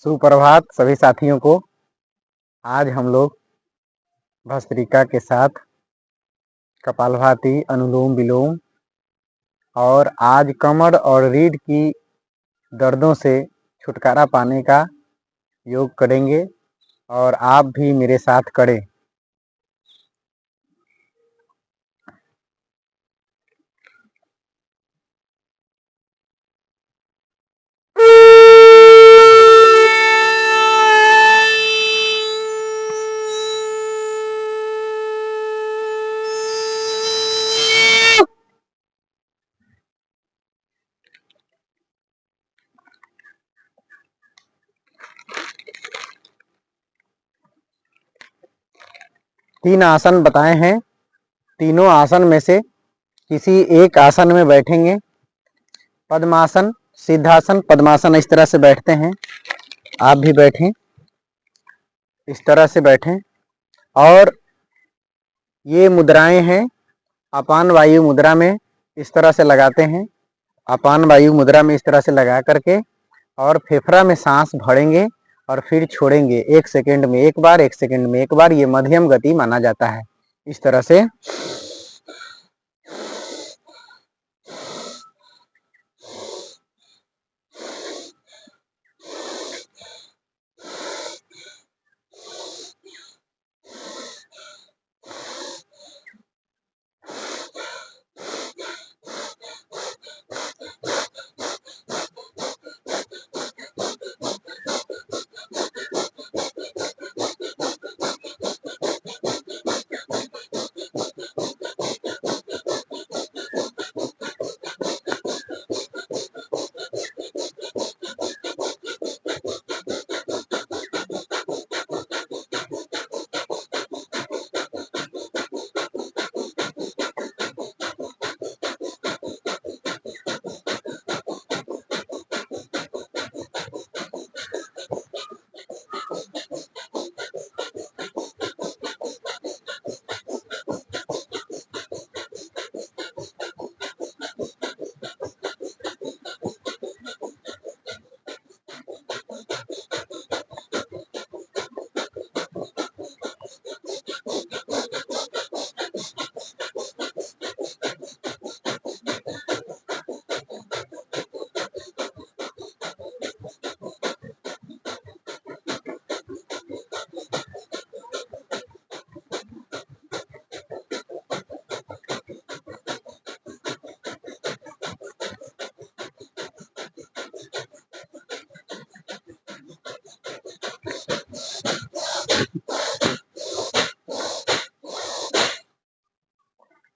सुप्रभात सभी साथियों को। आज हम लोग भस्त्रिका के साथ कपालभाति, अनुलोम विलोम और आज कमर और रीढ़ की दर्दों से छुटकारा पाने का योग करेंगे और आप भी मेरे साथ करें। तीन आसन बताए हैं। तीनों आसन में से किसी एक आसन में बैठेंगे। पद्मासन, सिद्धासन, पद्मासन इस तरह से बैठते हैं। आप भी बैठें, इस तरह से बैठें। और ये मुद्राएं हैं। अपान वायु मुद्रा में इस तरह से लगाते हैं। अपान वायु मुद्रा में इस तरह से लगा करके और फेफड़ा में सांस भरेंगे और फिर छोड़ेंगे। 1 सेकंड में एक बार, 1 सेकंड में एक बार। ये मध्यम गति माना जाता है। इस तरह से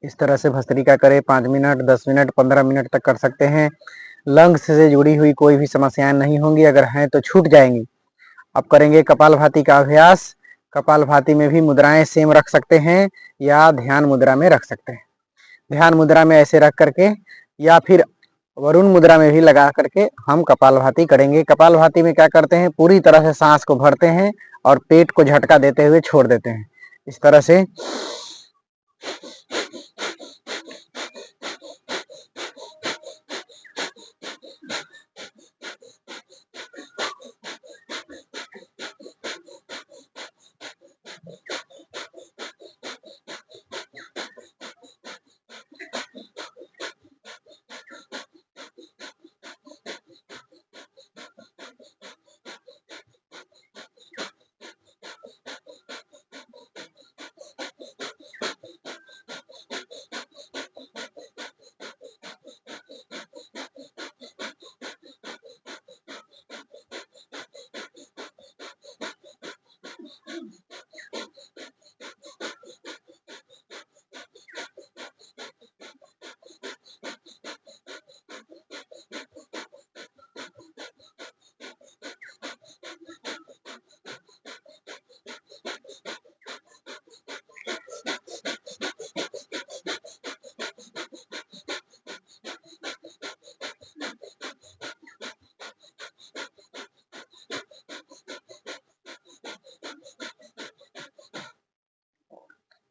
इस तरह से भस्त्रिका करें। 5 मिनट, 10 मिनट, 15 मिनट तक कर सकते हैं। लंग्स से जुड़ी हुई कोई भी समस्याएं नहीं होंगी, अगर हैं तो छूट जाएंगी। अब करेंगे कपालभाति का अभ्यास। कपालभाति में भी मुद्राएं सेम रख सकते हैं या ध्यान मुद्रा में रख सकते हैं। ध्यान मुद्रा में ऐसे रख करके या फिर वरुण मुद्रा में भी लगा करके हम कपालभाति करेंगे। कपालभाति में क्या करते हैं, पूरी तरह से सांस को भरते हैं और पेट को झटका देते हुए छोड़ देते हैं। इस तरह से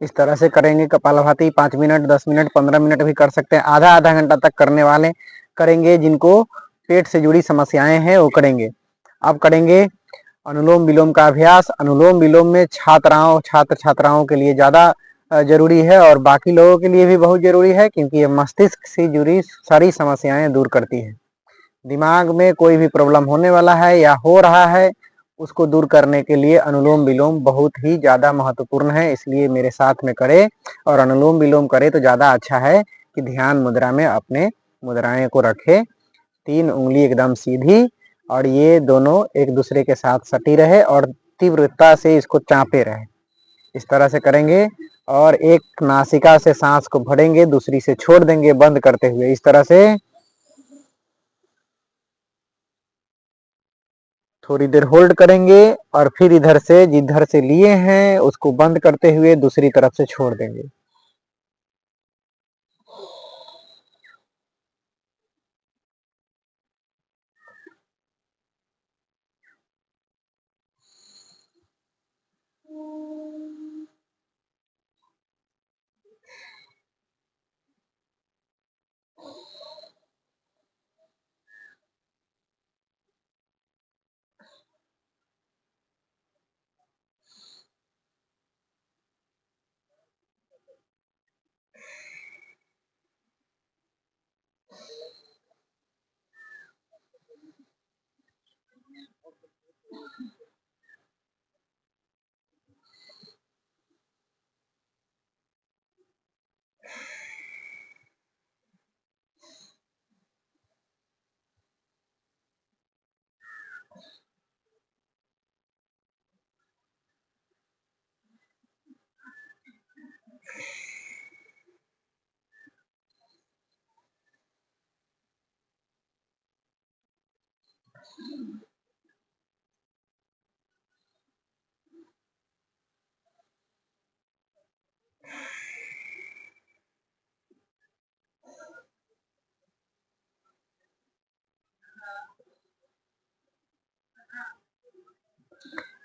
इस तरह से करेंगे कपालभाति। 5 मिनट, 10 मिनट, 15 मिनट भी कर सकते हैं। आधा आधा घंटा तक करने वाले करेंगे। जिनको पेट से जुड़ी समस्याएं हैं वो करेंगे। अब करेंगे अनुलोम विलोम का अभ्यास। अनुलोम विलोम में छात्र छात्राओं के लिए ज़्यादा जरूरी है और बाकी लोगों के लिए भी बहुत जरूरी है, क्योंकि ये मस्तिष्क से जुड़ी सारी समस्याएं दूर करती है। दिमाग में कोई भी प्रॉब्लम होने वाला है या हो रहा है, उसको दूर करने के लिए अनुलोम विलोम बहुत ही ज़्यादा महत्वपूर्ण है। इसलिए मेरे साथ में करें और अनुलोम विलोम करें तो ज़्यादा अच्छा है कि ध्यान मुद्रा में अपने मुद्राएं को रखें। 3 उंगली एकदम सीधी और ये दोनों एक दूसरे के साथ सटी रहे और तीव्रता से इसको चापे रहे। इस तरह से करेंगे और एक नासिका से सांस को भरेंगे, दूसरी से छोड़ देंगे बंद करते हुए। इस तरह से थोड़ी देर होल्ड करेंगे और फिर इधर से जिधर से लिए हैं उसको बंद करते हुए दूसरी तरफ से छोड़ देंगे।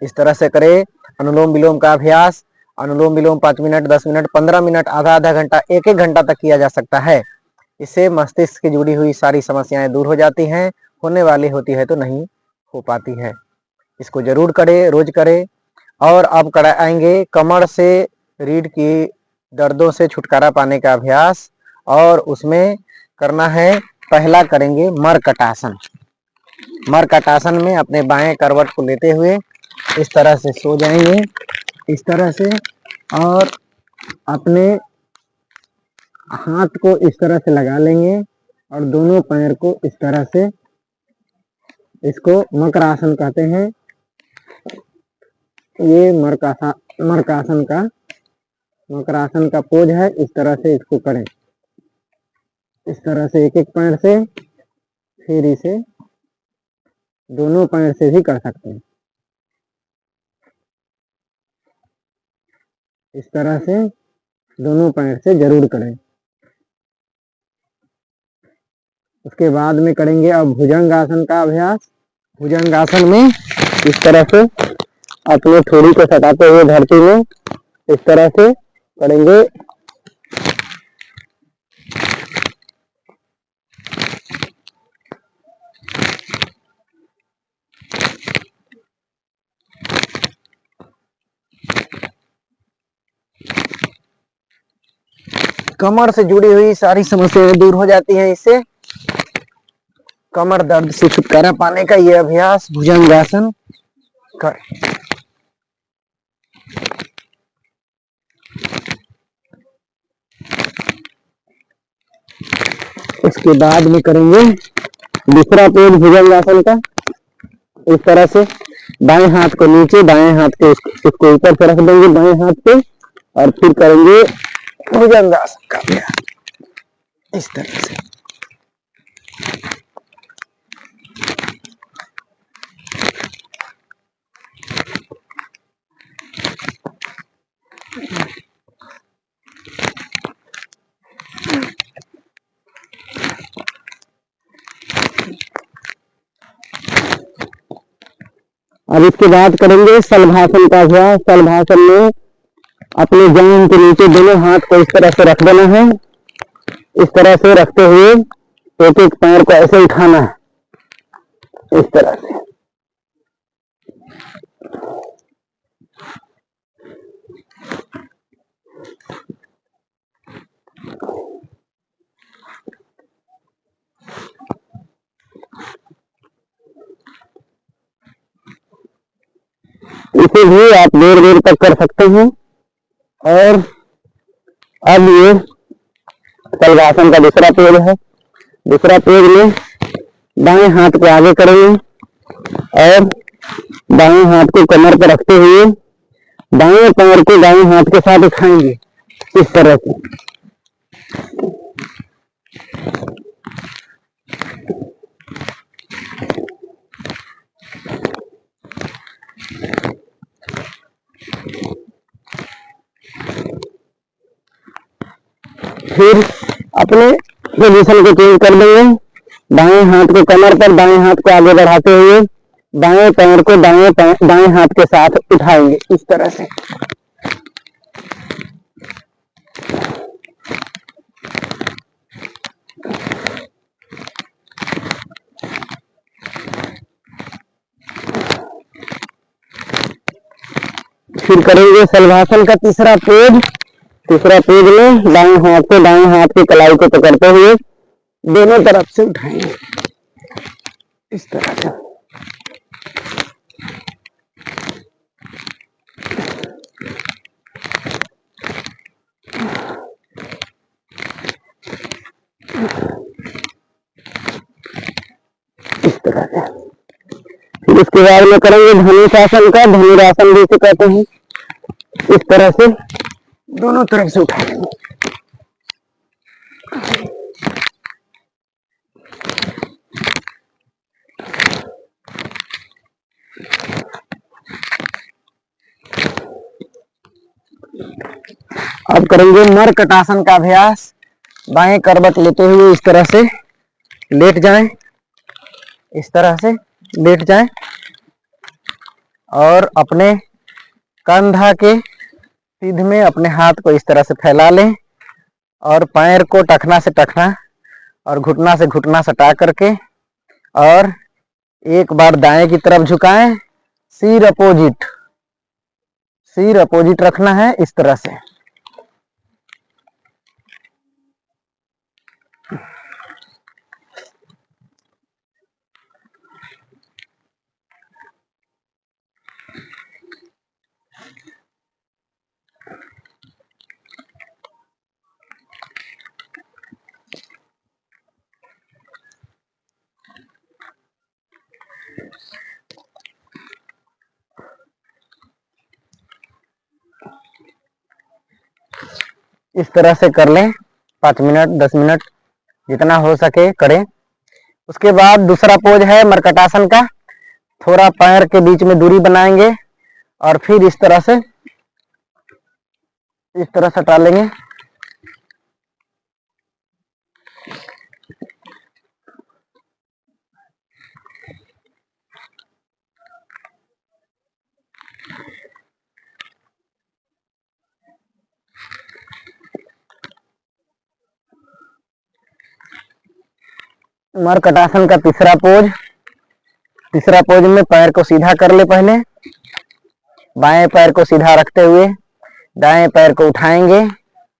इस तरह से करें अनुलोम विलोम का अभ्यास। अनुलोम विलोम 5 मिनट, 10 मिनट, 15 मिनट, आधा घंटा, 1 घंटा तक किया जा सकता है। इससे मस्तिष्क से जुड़ी हुई सारी समस्याएं दूर हो जाती हैं, होने वाली होती है तो नहीं हो पाती है। इसको जरूर करें, रोज करें। और अब कराएंगे कमर से रीढ़ की दर्दों से छुटकारा पाने का अभ्यास और उसमें करना है, पहला करेंगे मरकटासन। मरकटासन में अपने बाएं करवट को लेते हुए इस तरह से सो जाएंगे, इस तरह से, और अपने हाथ को इस तरह से लगा लेंगे और दोनों पैर को इस तरह से, इसको मकरासन कहते हैं। ये मकरासन का पोज है। इस तरह से इसको करें, इस तरह से एक एक पैर से, फिर इसे दोनों पैर से भी कर सकते हैं। इस तरह से दोनों पैर से जरूर करें। उसके बाद में करेंगे अब भुजंगासन का अभ्यास। भुजंगासन में इस तरह से अपने थोड़ी को सटाते हुए धरती में इस तरह से करेंगे। कमर से जुड़ी हुई सारी समस्याएं दूर हो जाती हैं इससे। कमर दर्द से छुटकारा पाने का ये अभ्यास भुजंगासन करें। इसके बाद में करेंगे दूसरा पेज भुजंगासन का। इस तरह से बाएं हाथ को नीचे, दाएं हाथ के इसको ऊपर से रख देंगे बाएं हाथ पे और फिर करेंगे भुजंगासन का अभ्यास इस तरह से। अब इसके बाद करेंगे शलभासन का अभ्यास। शलभासन में अपने जांघ के नीचे दोनों हाथ को इस तरह से रख देना है। इस तरह से रखते हुए एक एक पैर को ऐसे उठाना है, इस तरह से। इसे भी आप देर देर तक कर सकते हैं। और अब ये शलभासन का दूसरा पेज है। दूसरा पेज में दाएं हाथ को आगे करेंगे और दाएं हाथ को कमर पर रखते हुए दाएं पैर को दाएं हाथ के साथ उठाएंगे इस तरह से। फिर अपने पोजीशन को चेंज कर देंगे। दाएं हाथ को कमर पर, दाएं हाथ को आगे बढ़ाते हुए दाएं पैर को दाएं हाथ के साथ उठाएंगे इस तरह से। फिर करेंगे शलभासन का तीसरा पेज। तीसरा पेज में दाएं हाथ को दाएं हाथ की कलाई को पकड़ते हुए दोनों तरफ से उठाएंगे इस तरह से। इस तरह से। फिर उसके बाद में करेंगे धनुरासन का। धनुरासन भी इसे कहते हैं। इस तरह से दोनों तरफ से उठाएंगे। अब करेंगे मरकटासन का अभ्यास। बाएं करवट लेते हुए इस तरह से लेट जाएं, इस तरह से लेट जाएं और अपने कंधा के सीध में अपने हाथ को इस तरह से फैला लें और पैर को टखना से टखना और घुटना से घुटना सटा करके और एक बार दाएं की तरफ झुकाएं। सिर अपोजिट रखना है इस तरह से। इस तरह से कर लें 5 मिनट 10 मिनट जितना हो सके करें। उसके बाद दूसरा पोज है मरकटासन का। थोड़ा पैर के बीच में दूरी बनाएंगे और फिर इस तरह सटा लेंगे। मरकटासन का तीसरा पोज में पैर को सीधा कर ले। पहले बाएं पैर को सीधा रखते हुए दाएं पैर को उठाएंगे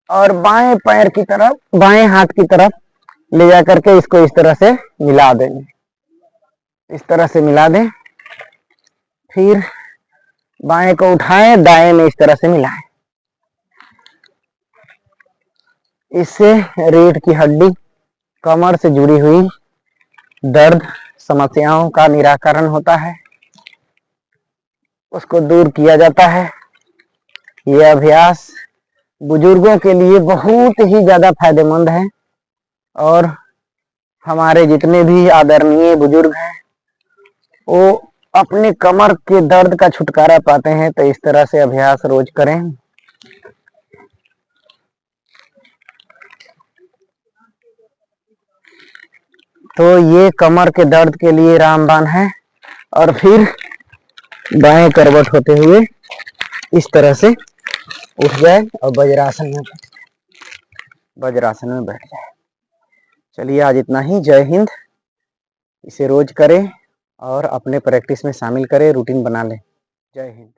और बाएं पैर की तरफ, बाएं हाथ की तरफ ले जा करके इसको इस तरह से मिला देंगे। इस तरह से मिला दें। फिर बाएं को उठाएं, दाएं में इस तरह से मिलाएं। इससे रीढ़ की हड्डी, कमर से जुड़ी हुई दर्द समस्याओं का निराकरण होता है, उसको दूर किया जाता है। यह अभ्यास बुजुर्गों के लिए बहुत ही ज्यादा फायदेमंद है और हमारे जितने भी आदरणीय बुजुर्ग हैं वो अपने कमर के दर्द का छुटकारा पाते हैं। तो इस तरह से अभ्यास रोज करें। तो ये कमर के दर्द के लिए रामबाण है। और फिर बाएं करवट होते हुए इस तरह से उठ जाए और वज्रासन में बैठ जाए। चलिए आज इतना ही। जय हिंद। इसे रोज करें और अपने प्रैक्टिस में शामिल करें, रूटीन बना लें। जय हिंद।